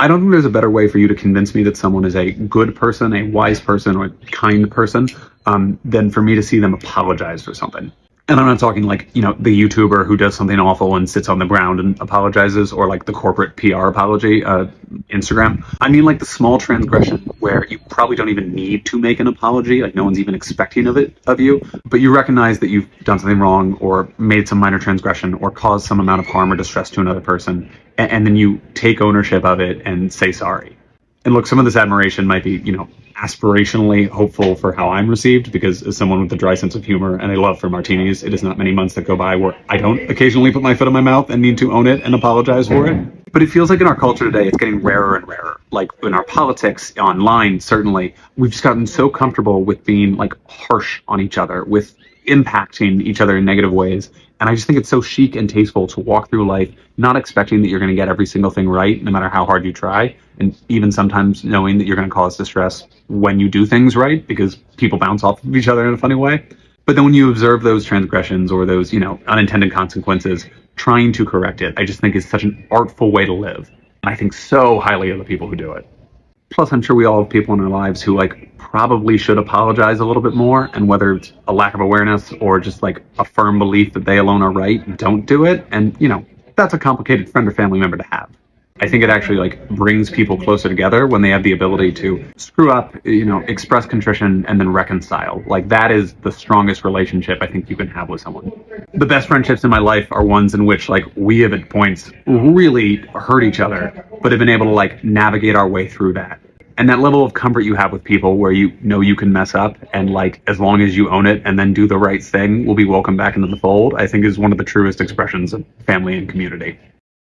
I don't think there's a better way for you to convince me that someone is a good person, a wise person, or a kind person than for me to see them apologize for something. And I'm not talking like, the YouTuber who does something awful and sits on the ground and apologizes, or like the corporate PR apology, Instagram. I mean like the small transgression where you probably don't even need to make an apology, like no one's even expecting of you, but you recognize that you've done something wrong or made some minor transgression or caused some amount of harm or distress to another person, and then you take ownership of it and say sorry. And look, some of this admiration might be, aspirationally hopeful for how I'm received, because as someone with a dry sense of humor and a love for martinis, it is not many months that go by where I don't occasionally put my foot in my mouth and need to own it and apologize for it. But it feels like in our culture today, it's getting rarer and rarer. Like in our politics, online, certainly, we've just gotten so comfortable with being like harsh on each other, with impacting each other in negative ways. And I just think it's so chic and tasteful to walk through life not expecting that you're going to get every single thing right, no matter how hard you try. And even sometimes knowing that you're going to cause distress when you do things right, because people bounce off of each other in a funny way. But then when you observe those transgressions or those, unintended consequences, trying to correct it, I just think is such an artful way to live. And I think so highly of the people who do it. Plus, I'm sure we all have people in our lives who probably should apologize a little bit more, and whether it's a lack of awareness or just a firm belief that they alone are right, don't do it. And, that's a complicated friend or family member to have. I think it actually brings people closer together when they have the ability to screw up, express contrition and then reconcile. That is the strongest relationship I think you can have with someone. The best friendships in my life are ones in which we have at points really hurt each other, but have been able to navigate our way through that. And that level of comfort you have with people where you know you can mess up, and as long as you own it and then do the right thing, will be welcomed back into the fold, I think is one of the truest expressions of family and community.